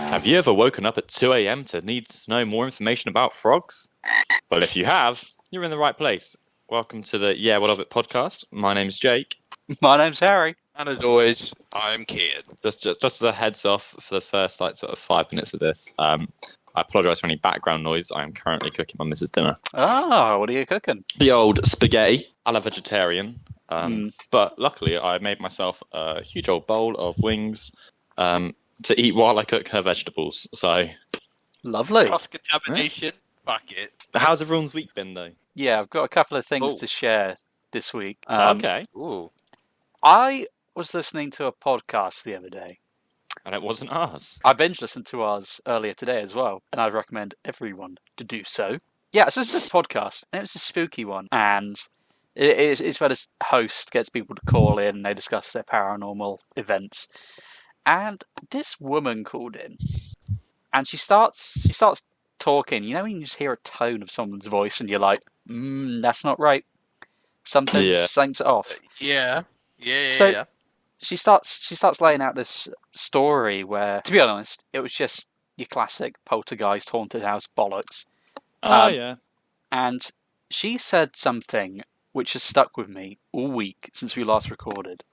Have you ever woken up at 2 a.m. to need to know more information about frogs? Well, if you have, you're in the right place. Welcome to the Yeah, What of It podcast. My name's Jake. My name's Harry. And as always, I'm Kehan. Just as a heads off for the first sort of 5 minutes of this, I apologise for any background noise. I am currently cooking my missus' dinner. Oh, what are you cooking? The old spaghetti, a la vegetarian. But luckily, I made myself a huge old bowl of wings to eat while I cook her vegetables. So Lovely. Cross-contamination, fuck it. How's everyone's week been, though? Yeah, I've got a couple of things to share this week. Okay. Ooh. I was listening to a podcast the other day. And it wasn't us. I binge listened to ours earlier today as well, and I'd recommend everyone to do so. Yeah, so it's this podcast, and it was a spooky one, and it's where this host gets people to call in, and they discuss their paranormal events. And this woman called in, and she starts talking. You know when you just hear a tone of someone's voice, and you're like, that's not right. Something's off. Yeah. So she starts laying out this story where, to be honest, it was just your classic poltergeist haunted house bollocks. Yeah. And she said something which has stuck with me all week since we last recorded.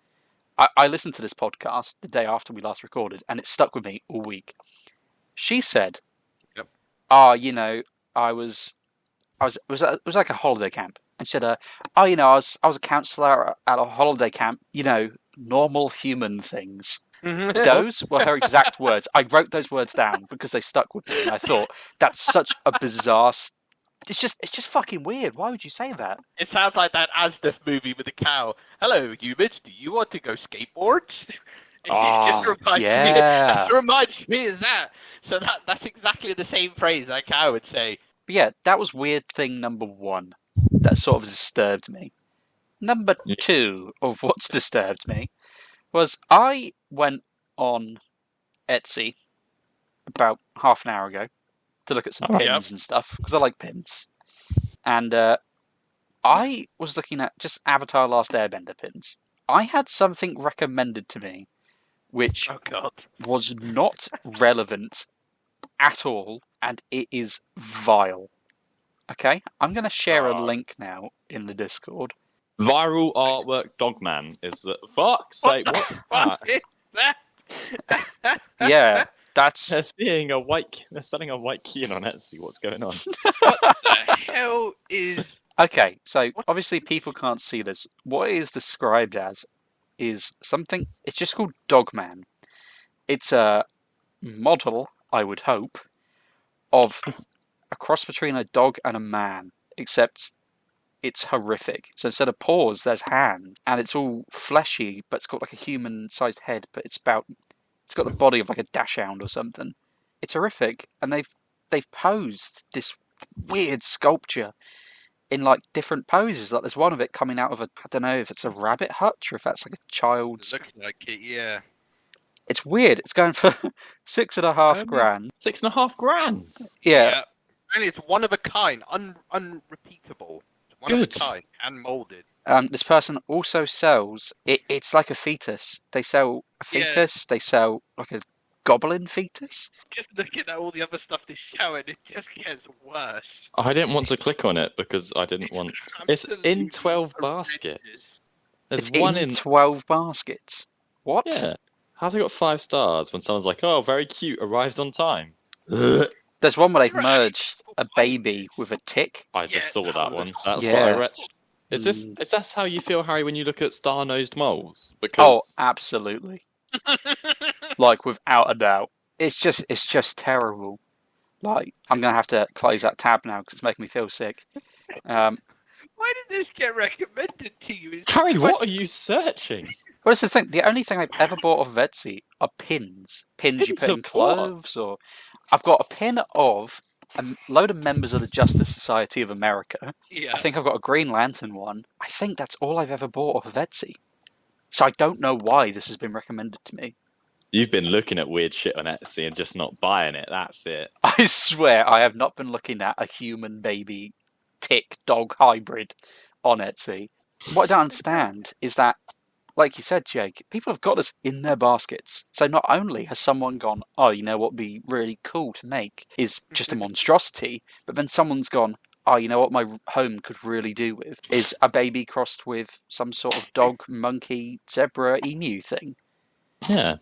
I listened to this podcast the day after we last recorded, and it stuck with me all week. She said, "Yep. I was like a holiday camp." And she said, I was a counsellor at a holiday camp, normal human things. Those were her exact words. I wrote those words down because they stuck with me, and I thought, that's such a bizarre... It's just fucking weird. Why would you say that? It sounds like that Asdef movie with the cow. Hello, humans, do you want to go skateboards? It just reminds me of that. So that's exactly the same phrase that cow would say. But yeah, that was weird thing number one. That sort of disturbed me. Number two of what's disturbed me was I went on Etsy about half an hour ago to look at some pins and stuff, because I like pins. And I was looking at just Avatar Last Airbender pins. I had something recommended to me which was not relevant at all, and it is vile. Okay, I'm going to share a link now in the Discord. Viral artwork Dogman is that fuck's sake? What is that? Yeah, that's they're selling a white Kehan on Etsy. What's going on? What the hell is? Okay, so obviously people can't see this. What it is described as is something. It's just called Dogman. It's a model, I would hope, of a cross between a dog and a man, except it's horrific. So instead of paws, there's hands, and it's all fleshy, but it's got like a human-sized head, but it's got the body of like a dachshund or something. It's horrific, and they've posed this weird sculpture in like different poses. Like there's one of it coming out of I don't know if it's a rabbit hutch or if that's like a child's. It looks like it, yeah. It's weird. It's going for $6.5 grand. $6.5 Yeah. And it's one of a kind, unrepeatable. It's one of a kind, hand molded. This person also sells. It's like a fetus. They sell a fetus. They sell like a goblin fetus. Just looking at all the other stuff they're showing, it just gets worse. I didn't want to click on it because I didn't want. It's in 12 baskets. There's one in 12 baskets. What? Yeah. How's it got 5 stars when someone's like, "Oh, very cute, arrives on time"? There's one where they've merged a baby with a tick. I just saw that one. That's what I read. Is that how you feel, Harry, when you look at star-nosed moles? Because absolutely. Like without a doubt. It's just terrible. Like I'm gonna have to close that tab now because it's making me feel sick. Why did this get recommended to you? Harry, what are you searching? Well, that's the thing. The only thing I've ever bought off of Etsy are pins. Pins you put in clothes, or I've got a pin of a load of members of the Justice Society of America. Yeah. I think I've got a Green Lantern one. I think that's all I've ever bought off of Etsy. So I don't know why this has been recommended to me. You've been looking at weird shit on Etsy and just not buying it. That's it. I swear I have not been looking at a human baby tick dog hybrid on Etsy. What I don't understand is that like you said, Jake, people have got us in their baskets. So not only has someone gone, oh, you know what would be really cool to make is just a monstrosity, but then someone's gone, oh, you know what my home could really do with is a baby crossed with some sort of dog, monkey, zebra, emu thing. Yeah.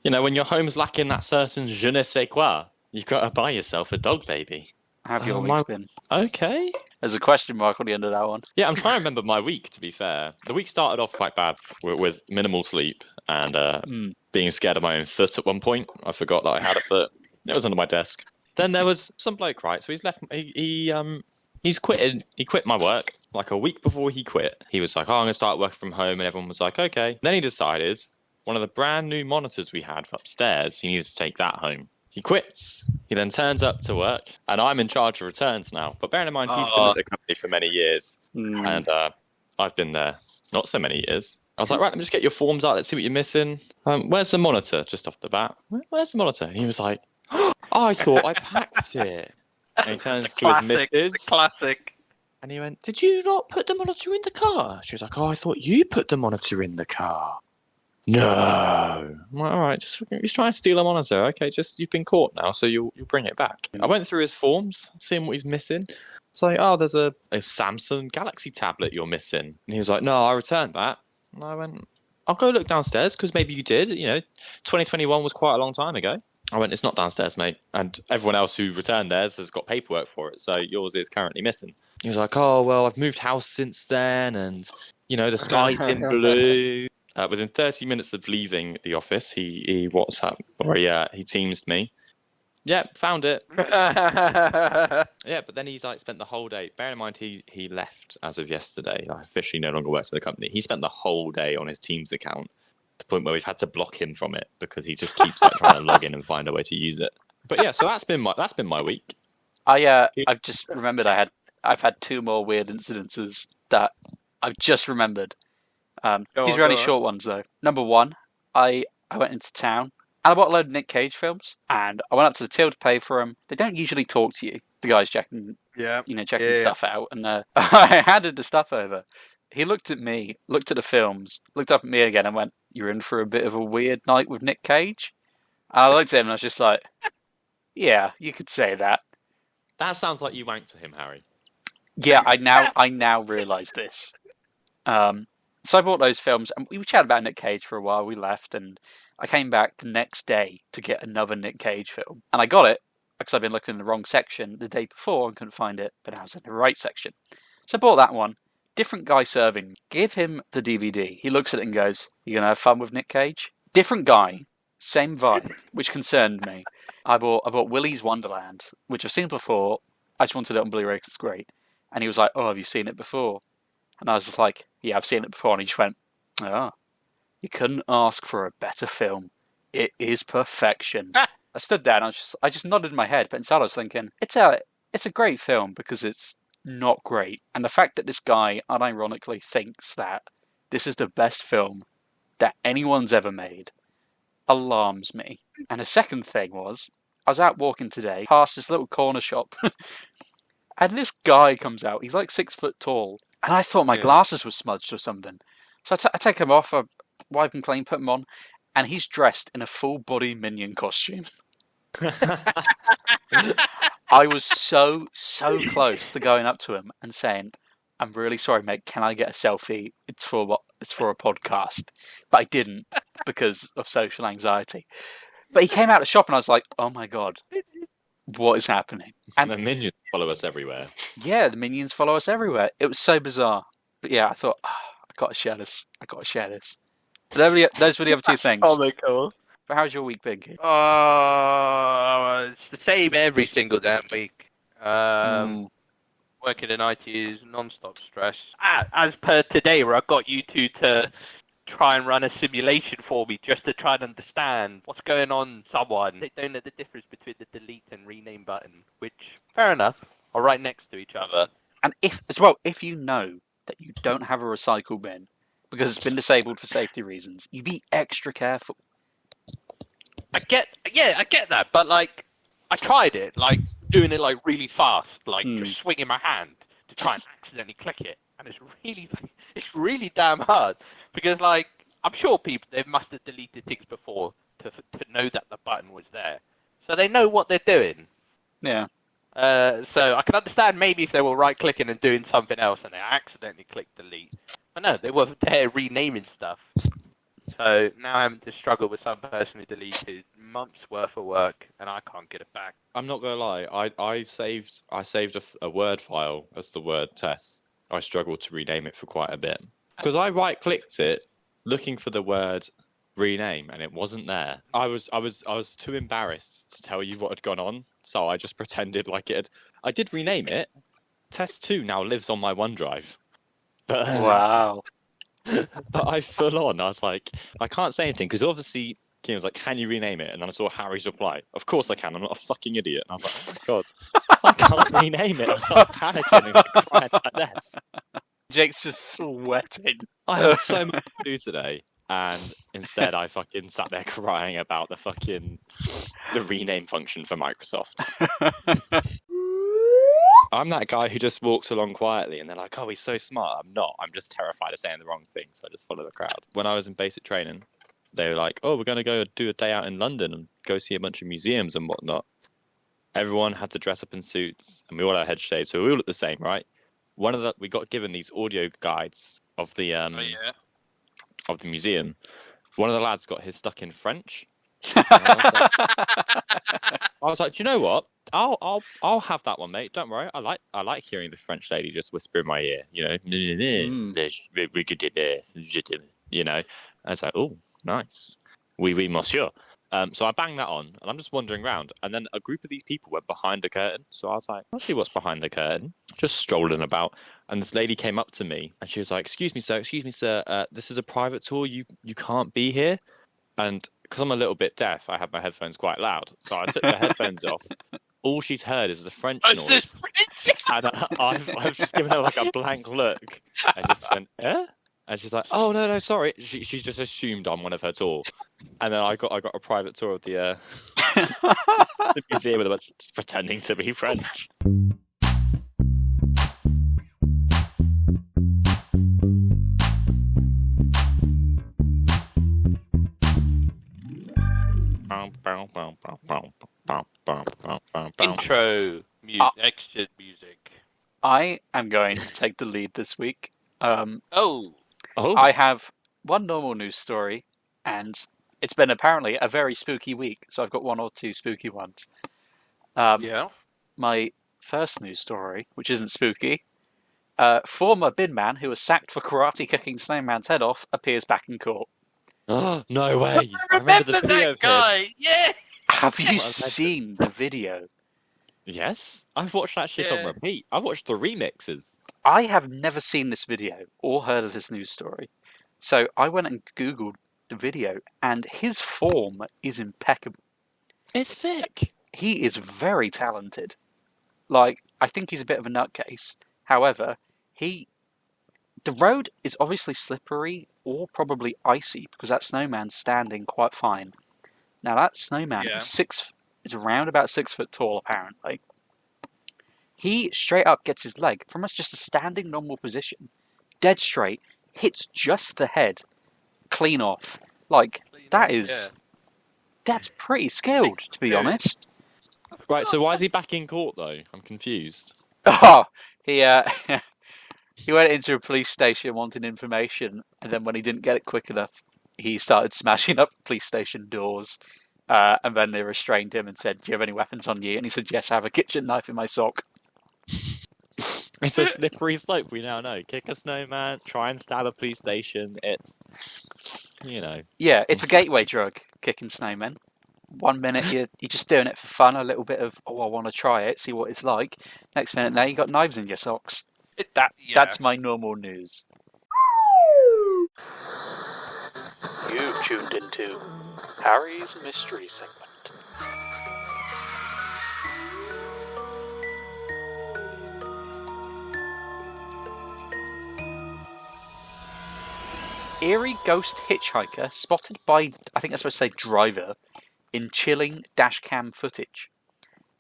You know, when your home's lacking that certain je ne sais quoi, you've got to buy yourself a dog baby. How have your weeks been? Okay. There's a question mark on the end of that one. Yeah, I'm trying to remember my week, to be fair. The week started off quite bad with minimal sleep and being scared of my own foot at one point. I forgot that I had a foot. It was under my desk. Then there was some bloke, right? So he's left. He's quitted. He quit my work like a week before he quit. He was like, "Oh, I'm going to start working from home," and everyone was like, "Okay." Then he decided one of the brand new monitors we had upstairs, he needed to take that home. He quits. He then turns up to work, and I'm in charge of returns now. But bearing in mind, he's been at the company for many years, and I've been there not so many years. I was like, right, let me just get your forms out. Let's see what you're missing. Where's the monitor? Just off the bat. Where's the monitor? And he was like, oh, I thought I packed it. And he turns to his missus. Classic. And he went, did you not put the monitor in the car? She was like, oh, I thought you put the monitor in the car. No. I'm like, all right, he's trying to steal a monitor. Okay, you've been caught now, so you'll bring it back. I went through his forms, seeing what he's missing. It's like, oh, there's a Samsung Galaxy tablet you're missing. And he was like, no, I returned that. And I went, I'll go look downstairs, because maybe you did. 2021 was quite a long time ago. I went, it's not downstairs, mate. And everyone else who returned theirs has got paperwork for it, so yours is currently missing. He was like, oh, well, I've moved house since then, and, the sky's been blue. Within 30 minutes of leaving the office, he WhatsApp, or he Teams'd me. Yeah, found it. Yeah, but then he's spent the whole day. Bear in mind, he left as of yesterday. I officially no longer works for the company. He spent the whole day on his Teams account, to the point where we've had to block him from it because he just keeps trying to log in and find a way to use it. But yeah, so that's been my week. I've just remembered I've had two more weird incidences that I've just remembered. These are only short ones though. Number one, I went into town and I bought a load of Nick Cage films, and I went up to the till to pay for them. They don't usually talk to you. The guy's checking stuff out, and I handed the stuff over. He looked at me, looked at the films, looked up at me again, and went, "You're in for a bit of a weird night with Nick Cage." And I looked at him and I was just like, "Yeah, you could say that." That sounds like you wanked to him, Harry. Yeah, I now realise this. So I bought those films, and we chatted about Nick Cage for a while. We left, and I came back the next day to get another Nick Cage film. And I got it, because I'd been looking in the wrong section the day before and couldn't find it, but I was in the right section. So I bought that one. Different guy serving. Give him the DVD. He looks at it and goes, "You going to have fun with Nick Cage?" Different guy, same vibe, which concerned me. I bought Willy's Wonderland, which I've seen before. I just wanted it on Blu-ray because it's great. And he was like, "Oh, have you seen it before?" And I was just like, "Yeah, I've seen it before." And he just went, "Oh, you couldn't ask for a better film. It is perfection." I stood there and I just nodded my head, but inside I was thinking, it's a great film because it's not great. And the fact that this guy unironically thinks that this is the best film that anyone's ever made alarms me. And the second thing was, I was out walking today past this little corner shop, and this guy comes out. He's like 6 foot tall. And I thought my glasses were smudged or something. So I take them off, I wipe them clean, put them on, and he's dressed in a full-body Minion costume. I was so close to going up to him and saying, "I'm really sorry, mate, can I get a selfie? It's for a podcast." But I didn't because of social anxiety. But he came out of the shop and I was like, "Oh my God, what is happening?" And the Minions follow us everywhere. Yeah, the Minions follow us everywhere. It was so bizarre. But yeah, I thought, I got to share this. But those were the other two things. Oh, they're cool. But how's your week been, kid? It's the same every single damn week. Working in IT is non-stop stress. As per today, where I got you two to try and run a simulation for me just to try and understand what's going on. Someone they don't know the difference between the delete and rename button, which fair enough, are right next to each other. And if you know that you don't have a recycle bin because it's been disabled for safety reasons, you be extra careful. I get that, but I tried it, doing it really fast, just swinging my hand to try and accidentally click it, and it's really damn hard because I'm sure they must have deleted things before to know that the button was there, so they know what they're doing. Yeah. So I can understand maybe if they were right-clicking and doing something else and they accidentally clicked delete. But no, they were there renaming stuff. So now I'm having to struggle with some person who deleted months worth of work and I can't get it back. I'm not gonna lie. I saved a Word file as the word test. I struggled to rename it for quite a bit because I right-clicked it looking for the word rename and it wasn't there. I was too embarrassed to tell you what had gone on, so I just pretended like it had. I did rename it. Test 2 now lives on my OneDrive. But Wow. but I full on. I was like, I can't say anything because obviously Kehan was like, "Can you rename it?" And then I saw Harry's reply. Of course I can. I'm not a fucking idiot. And I was like, "Oh my god, I can't rename it." I started panicking and like, crying at my desk. Jake's just sweating. I had so much to do today, and instead I fucking sat there crying about the rename function for Microsoft. I'm that guy who just walks along quietly and they're like, "Oh, he's so smart." I'm not. I'm just terrified of saying the wrong thing, so I just follow the crowd. When I was in basic training, they were like, "Oh, we're going to go do a day out in London and go see a bunch of museums and whatnot." Everyone had to dress up in suits and we all had head shades, so we all looked the same, right? We got given these audio guides of the of the museum. One of the lads got his stuck in French. I was like, "Do you know what? I'll have that one, mate. Don't worry. I like hearing the French lady just whisper in my ear. You know, we could do this. You know." I was like, "Oh, nice. Oui, monsieur." So I banged that on, and I'm just wandering around, and then a group of these people went behind the curtain. So I was like, "I'll see what's behind the curtain." Just strolling about, and this lady came up to me, and she was like, excuse me, sir. This is a private tour. You can't be here." And because I'm a little bit deaf, I had my headphones quite loud. So I took the headphones off. All she's heard is the French noise. And I've just given her like a blank look and just went, "Eh?" And she's like, "Oh, no, sorry." She's just assumed I'm one of her tour. And then I got a private tour of the museum with a bunch just pretending to be French. Intro music, extra music. I am going to take the lead this week. Oh. I have one normal news story, and it's been apparently a very spooky week, so I've got one or two spooky ones. Yeah. My first news story, which isn't spooky, former bin man who was sacked for karate kicking Snowman's head off appears back in court. Oh, no way. I remember the video that guy. Yeah. Have you seen the video? Yes, I've watched that shit on repeat. I've watched the remixes. I have never seen this video or heard of this news story. So I went and Googled the video, and his form is impeccable. It's sick. He is very talented. Like, I think he's a bit of a nutcase. However, the road is obviously slippery or probably icy because that snowman's standing quite fine. Now that snowman is around about 6 foot tall, apparently. He straight up gets his leg from just a standing normal position, dead straight, hits just the head, clean off. Like, that's pretty skilled, to be honest. Right, so why is he back in court though? I'm confused. Oh, he went into a police station wanting information, and then when he didn't get it quick enough, he started smashing up police station doors. And then they restrained him and said, "Do you have any weapons on you?" And he said, "Yes, I have a kitchen knife in my sock." It's a slippery slope, we now know. Kick a snowman, try and stab a police station. It's, you know. Yeah, it's a gateway drug, kicking snowmen. 1 minute you're just doing it for fun, a little bit of, I want to try it, see what it's like. Next minute now you got knives in your socks. That's my normal news. You've tuned into Harry's Mystery Segment. Eerie ghost hitchhiker spotted by, I think I'm supposed to say driver, in chilling dashcam footage.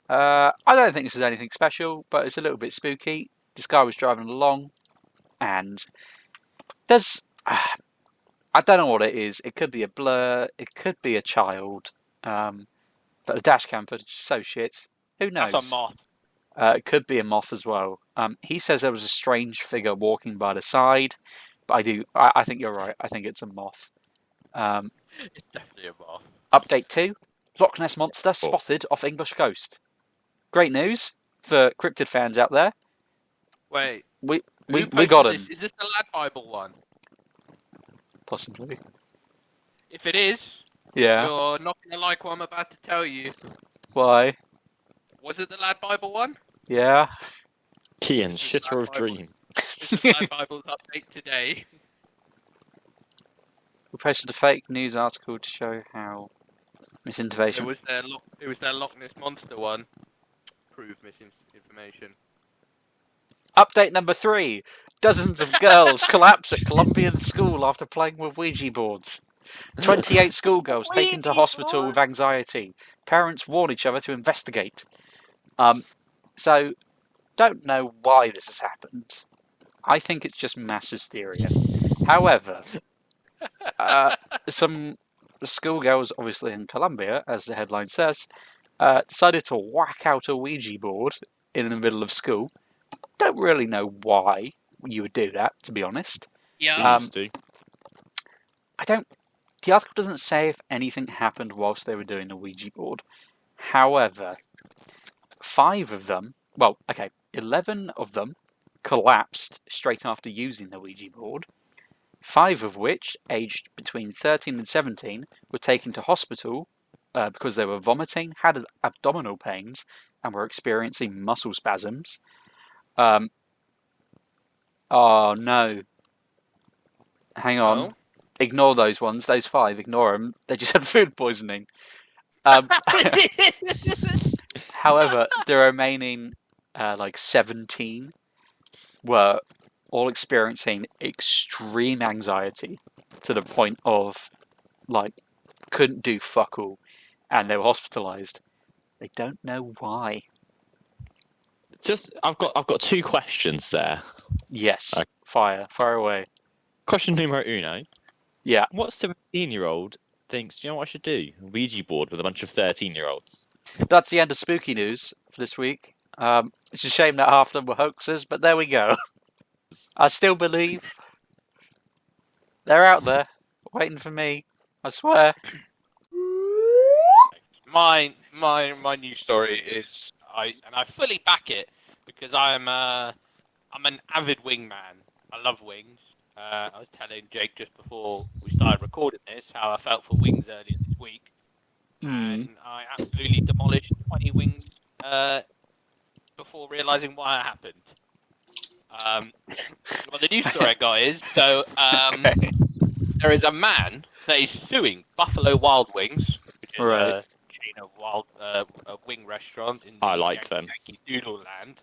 I don't think this is anything special, but it's a little bit spooky. This guy was driving along, and there's I don't know what it is. It could be a blur. It could be a child. But the dash cam footage is so shit. Who knows? That's a moth. It could be a moth as well. He says there was a strange figure walking by the side, but I think you're right. I think it's a moth. It's definitely a moth. Update 2. Loch Ness Monster spotted off English coast. Great news for cryptid fans out there. Wait. We Who got posted him. this? Is this the Lad Bible one? Possibly. If it is, Yeah. you're not going to like what I'm about to tell you. Why? Was it the Lad Bible one? Yeah. Kehan, shitter of dream. This is Lad Bible's update today. We posted a fake news article to show how misinformation. It was their Loch Ness Monster one. Prove misinformation. Update number 3. Dozens of girls collapse at Colombian school after playing with Ouija boards. 28 schoolgirls taken to hospital with anxiety. Parents warn each other to investigate. So, don't know why this has happened. I think it's just mass hysteria. However, some schoolgirls, obviously in Colombia, as the headline says, decided to whack out a Ouija board in the middle of school. Don't really know why you would do that, to be honest. Yeah. I don't. The article doesn't say if anything happened whilst they were doing the Ouija board. However, 5 of them, 11 of them collapsed straight after using the Ouija board. 5 of which, aged between 13 and 17, were taken to hospital because they were vomiting, had abdominal pains, and were experiencing muscle spasms. Oh no. Hang on. No? Ignore those ones, those 5, ignore them. They just had food poisoning. However, the remaining 17 were all experiencing extreme anxiety to the point of couldn't do fuck all, and they were hospitalised. They don't know why. I've got 2 questions there. Yes, Okay. fire away. Question numero uno. Yeah. What 17-year-old thinks, do you know what I should do? A Ouija board with a bunch of 13-year-olds. That's the end of spooky news for this week. It's a shame that half of them were hoaxes, but there we go. I still believe they're out there waiting for me. I swear. My news story is I fully back it because I'm an avid wingman. I love wings. I was telling Jake just before we started recording this how I felt for wings earlier this week, and I absolutely demolished 20 wings before realising why it happened. Well, the news story I got is there is a man that is suing Buffalo Wild Wings, which is a chain of a wing restaurant in Yankee Doodle Land.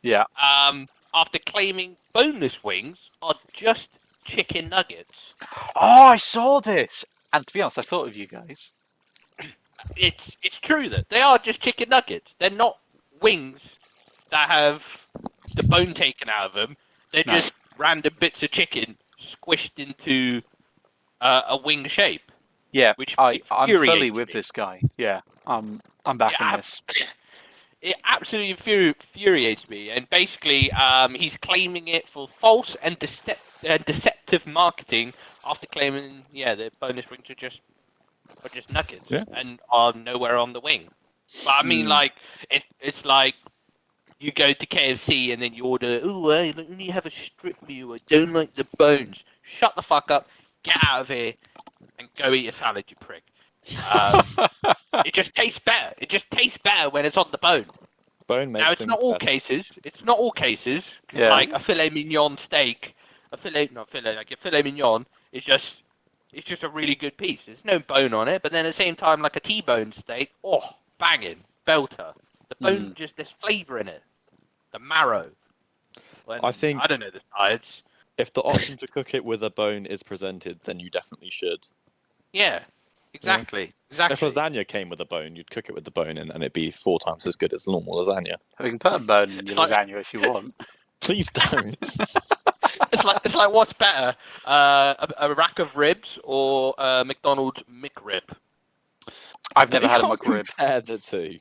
Yeah. After claiming boneless wings are just chicken nuggets. Oh, I saw this! And to be honest, I thought of you guys. It's true that they are just chicken nuggets. They're not wings that have the bone taken out of them. They're just random bits of chicken squished into a wing shape. Yeah, which I'm fully infuriates with me. this guy. Yeah, I'm backing this. It absolutely infuriates me, and basically, he's claiming it for false and deceptive marketing after claiming, the bonus wings are just nuggets and are nowhere on the wing. But I mean, it's like you go to KFC and then you order, I only have a strip meal. I don't like the bones. Shut the fuck up, get out of here, and go eat a salad, you prick. It just tastes better. It just tastes better when it's on the bone. Bone makes now it's not all better. cases. It's not all cases. Yeah. Like a filet mignon steak, a filet mignon is just a really good piece. There's no bone on it, but then at the same time, like a T-bone steak, banging belter. The bone there's flavour in it. The marrow. When, I don't know the sides. If the option to cook it with a bone is presented, then you definitely should. Yeah. Exactly. If lasagna came with a bone, you'd cook it with the bone, and it'd be 4 times as good as normal lasagna. We can put a bone in your lasagna if you want. Please don't. It's like what's better, a rack of ribs or McDonald's McRib? I've never had a can't McRib. compare the two.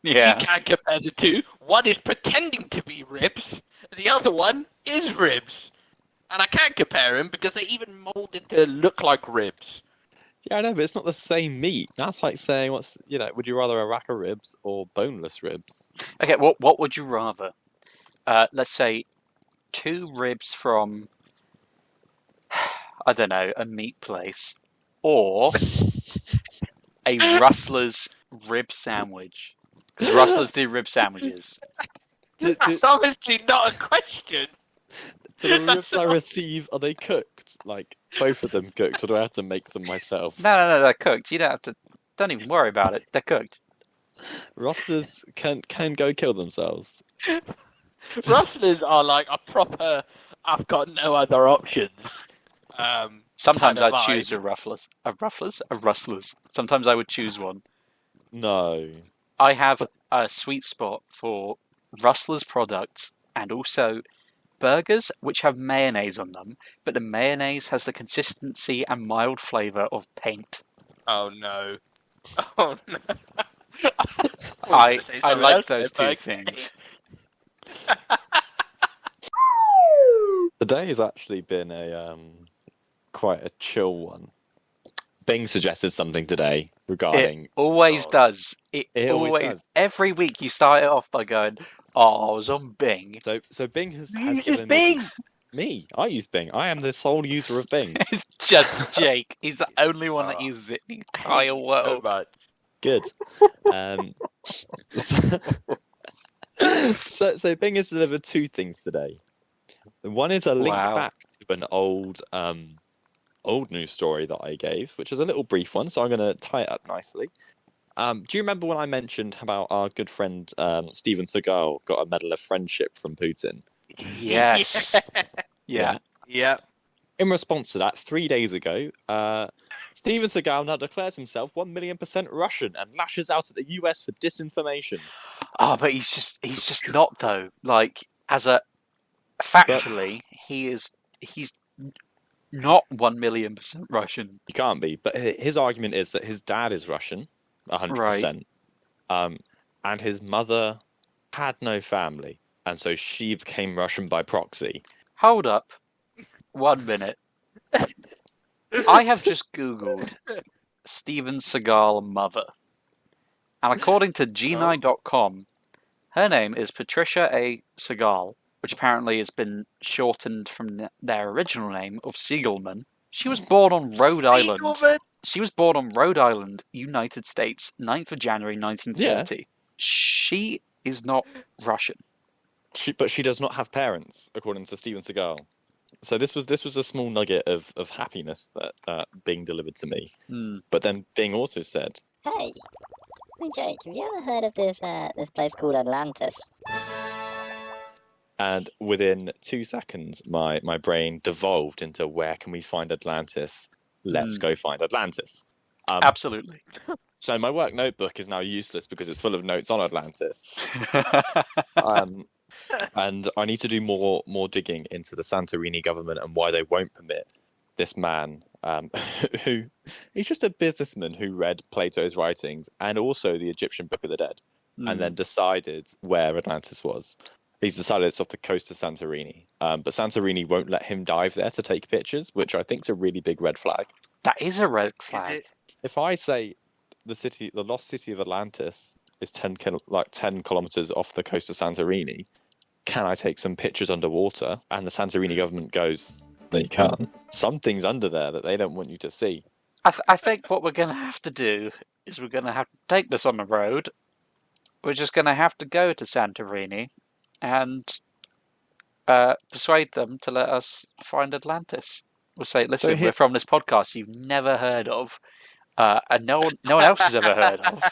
Yeah. You can't compare the two. One is pretending to be ribs, the other one is ribs. And I can't compare them because they even molded to look like ribs. Yeah, I know, but it's not the same meat. That's like saying, would you rather a rack of ribs or boneless ribs? Okay, what would you rather? Let's say 2 ribs from, I don't know, a meat place, or a Rustler's rib sandwich. Because Rustlers do rib sandwiches. That's obviously not a question. So the ribs I receive, are they cooked? Like, both of them cooked, or do I have to make them myself? No, they're cooked. You don't have to. Don't even worry about it. They're cooked. Rustlers can go kill themselves. Rustlers are like a proper. I've got no other options. Sometimes kind of I'd choose vibe. a Rustlers. Sometimes I would choose one. No. I have a sweet spot for Rustlers products and also burgers which have mayonnaise on them, but the mayonnaise has the consistency and mild flavour of paint. Oh no! Oh no! I like those two things. Today has actually been a quite a chill one. Bing suggested something today regarding. It always does. It always does. Every week you start it off by going, "Oh, I was on Bing." So Bing has Use given Bing. me. I use Bing. I am the sole user of Bing. Just Jake. He's the only one that uses it in the entire world. So much. Good. So Bing has delivered 2 things today. One is a link back to an old news story that I gave, which is a little brief one, so I'm going to tie it up nicely. Do you remember when I mentioned about our good friend Steven Seagal got a Medal of Friendship from Putin? Yes. Yeah. Yeah. In response to that, 3 days ago, Steven Seagal now declares himself 1,000,000% Russian and lashes out at the US for disinformation. Oh, but he's just not though. Like factually, he's not 1,000,000% Russian. You can't be, but his argument is that his dad is Russian, 100%, and his mother had no family, and so she became Russian by proxy. Hold up, 1 minute. I have just Googled Steven Seagal mother, and according to G9.com, her name is Patricia A. Seagal, which apparently has been shortened from their original name of Siegelman. She was born on Rhode Island. She was born on Rhode Island, United States, 9th of January 1930. Yeah. She is not Russian. But she does not have parents, according to Steven Seagal. So this was a small nugget of happiness that Bing delivered to me. But then Bing also said, "Hey, Jake, have you ever heard of this place called Atlantis?" And within 2 seconds, my brain devolved into where can we find Atlantis? Let's go find Atlantis. Absolutely. So my work notebook is now useless because it's full of notes on Atlantis. And I need to do more digging into the Santorini government and why they won't permit this man, who he's just a businessman who read Plato's writings and also the Egyptian Book of the Dead, and then decided where Atlantis was. He's decided it's off the coast of Santorini, but Santorini won't let him dive there to take pictures, which I think is a really big red flag. That is a red flag. If I say the lost city of Atlantis is 10 kilometers off the coast of Santorini, can I take some pictures underwater? And the Santorini government goes, no, you can't. Something's under there that they don't want you to see. I think what we're going to have to do is we're going to have to take this on the road. We're just going to have to go to Santorini and persuade them to let us find Atlantis. We'll say, listen, we're from this podcast you've never heard of, and no one else has ever heard of.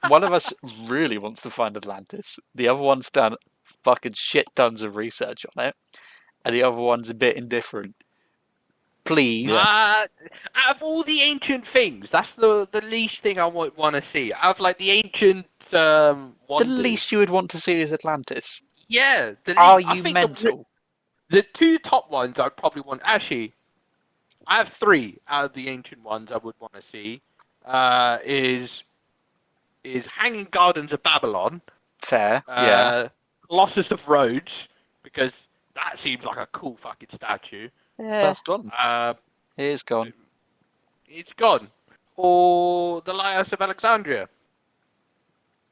One of us really wants to find Atlantis. The other one's done fucking shit tons of research on it, and the other one's a bit indifferent. Please. Out of all the ancient things, that's the least thing I would want to see. Out of like the ancient wonders. The least you would want to see is Atlantis. Yeah. Are you mental? The two top ones I'd probably want. Actually, I have three out of the ancient ones I would want to see. Is Hanging Gardens of Babylon. Fair. Yeah. Colossus of Rhodes, because that seems like a cool fucking statue. That's gone. It is gone. It's gone. Or the Lighthouse of Alexandria.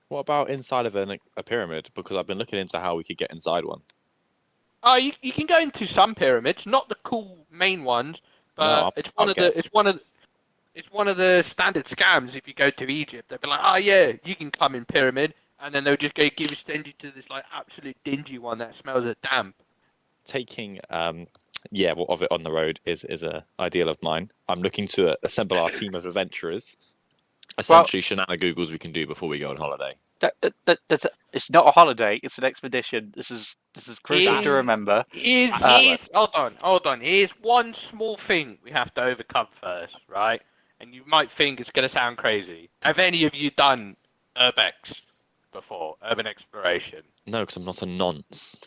What about inside of a pyramid? Because I've been looking into how we could get inside one. Oh, you can go into some pyramids, not the cool main ones, but No, it's one of the standard scams. If you go to Egypt, they'll be like, "Oh yeah, you can come in pyramid," and then they'll just send you to this like absolute dingy one that smells of damp. Taking of it on the road is a ideal of mine. I'm looking to assemble our team of adventurers. Essentially, shenanigans we can do before we go on holiday. It's not a holiday; it's an expedition. This is crucial to remember. Hold on. Here's one small thing we have to overcome first, right? And you might think it's going to sound crazy. Have any of you done Urbex before? Urban exploration? No, because I'm not a nonce.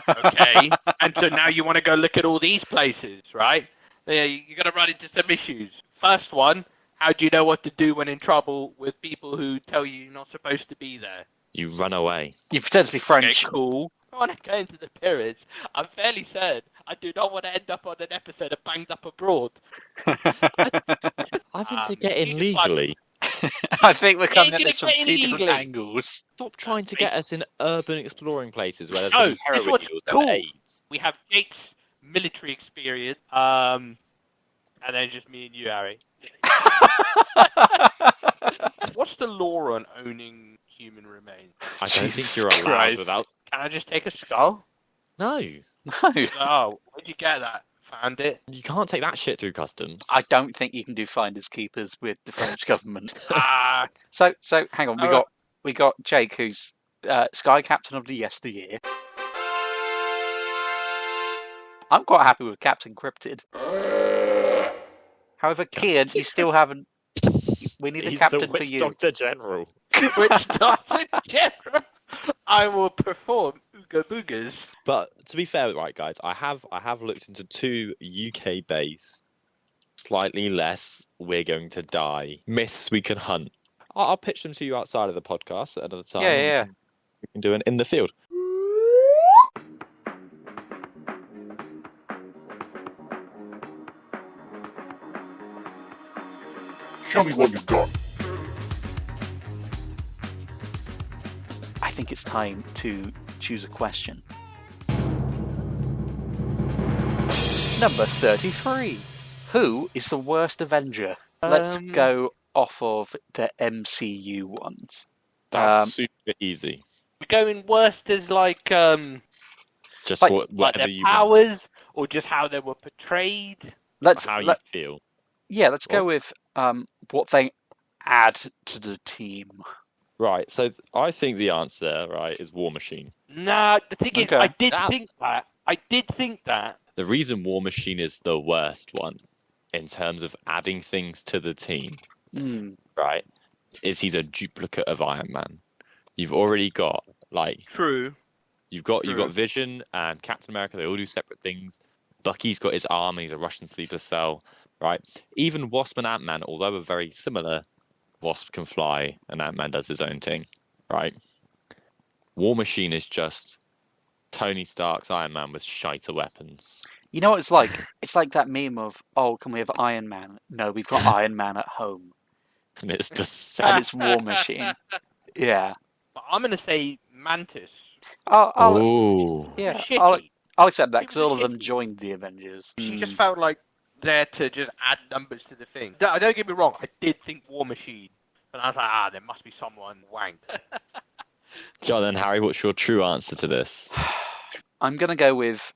Okay. And so now you want to go look at all these places, right? Yeah, you're going to run into some issues. First one, how do you know what to do when in trouble with people who tell you you're not supposed to be there? You run away. You pretend to be French. Okay, cool. I want to go into the pyramids. I'm fairly certain I do not want to end up on an episode of Banged Up Abroad. I've been to get in legally. I think we're coming at gonna this from get two different illegally. angles. Stop trying to get us in urban exploring places where there's No, been this heroin one's needles cool. and AIDS. We have Jake's military experience, and then just me and you, Harry. What's the law on owning human remains? I don't think you're Jesus allowed Christ. without. Can I just take a skull? No, No, Oh, where'd you get that? Found it? you can't take that shit through customs. I don't think you can do finders keepers with the French government. Ah, So hang on, Alright. we got Jake, who's Sky Captain of the yesteryear. I'm quite happy with Captain Cryptid. However, Kehan, you still haven't. We need a He's captain the for Witch you. Doctor General. which doesn't general. I will perform Ooga Boogas. But to be fair, right, guys, I have looked into two UK-based, slightly less "we're going to die" myths we can hunt. I'll pitch them to you outside of the podcast at another time. Yeah. We can do it in the field. Show me what you got. I think it's time to choose a question. Number 33. Who is the worst Avenger? Let's go off of the MCU ones. That's super easy. We're going worst as like Just like whatever their you want, powers, or just how they were portrayed. how you feel. Let's go with what they add to the team. Right, so I think the answer, right, is War Machine. Nah, the thing is, Okay. I did think that. The reason War Machine is the worst one, in terms of adding things to the team, right, is he's a duplicate of Iron Man. You've already got, like... True. You've got Vision and Captain America, they all do separate things. Bucky's got his arm and he's a Russian sleeper cell, right? Even Wasp and Ant-Man, although are very similar, Wasp can fly and Ant-Man does his own thing, right? War Machine is just Tony Stark's Iron Man with shiter weapons. You know what it's like? It's like that meme of, oh, can we have Iron Man? No, we've got Iron Man at home. And it's just And it's War Machine. Yeah. But I'm gonna say Mantis. Oh. Yeah, Shitty. I'll accept that It because was all of them shitty. joined the Avengers. She just felt like there to just add numbers to the thing. Don't get me wrong, I did think War Machine, but I was like, there must be someone wank. John and Harry, what's your true answer to this? I'm going to go with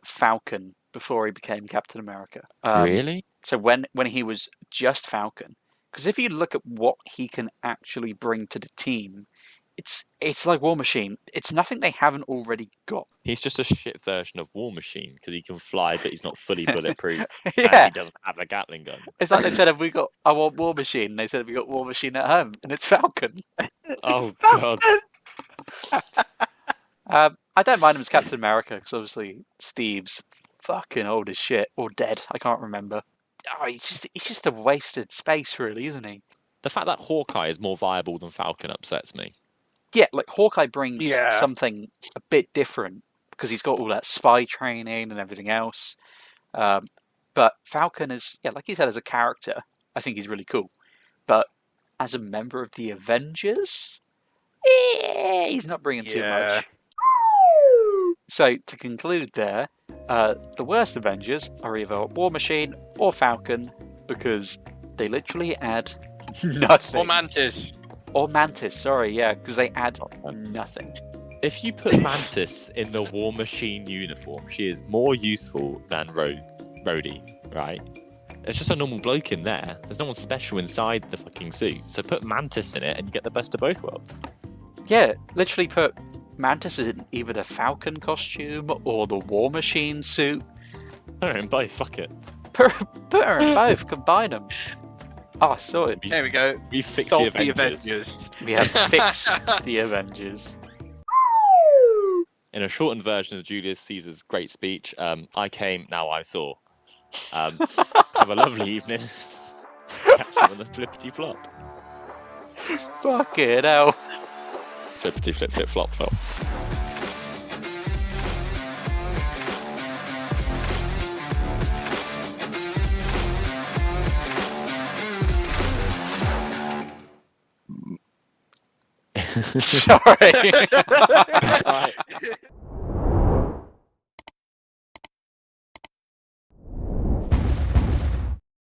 Falcon before he became Captain America. Really? So when he was just Falcon. Because if you look at what he can actually bring to the team, it's like War Machine. It's nothing they haven't already got. He's just a shit version of War Machine because he can fly, but he's not fully bulletproof. Yeah. And he doesn't have a Gatling gun. It's like they said, I want War Machine. And they said, we got War Machine at home. And it's Falcon. Oh, God. I don't mind him as Captain America because obviously Steve's fucking old as shit or dead. I can't remember. Oh, he's just a wasted space, really, isn't he? The fact that Hawkeye is more viable than Falcon upsets me. Yeah, like Hawkeye brings something a bit different because he's got all that spy training and everything else. But Falcon is, like you said, as a character, I think he's really cool. But as a member of the Avengers, he's not bringing too much. So to conclude there, the worst Avengers are either War Machine or Falcon because they literally add nothing. Or Mantis, sorry, because they add nothing. If you put Mantis in the War Machine uniform, she is more useful than Rhodey, right? It's just a normal bloke in there. There's no one special inside the fucking suit. So put Mantis in it and you get the best of both worlds. Yeah, literally put Mantis in either the Falcon costume or the War Machine suit. Put her in both, fuck it. Put her in both, combine them. Oh, sorted. There we go. We fixed the Avengers. We have fixed the Avengers. In a shortened version of Julius Caesar's great speech, I came, now I saw. Have a lovely evening. Catch you on the flippity flop. Fucking hell. Flippity flip flip flop flop. Sorry. Right.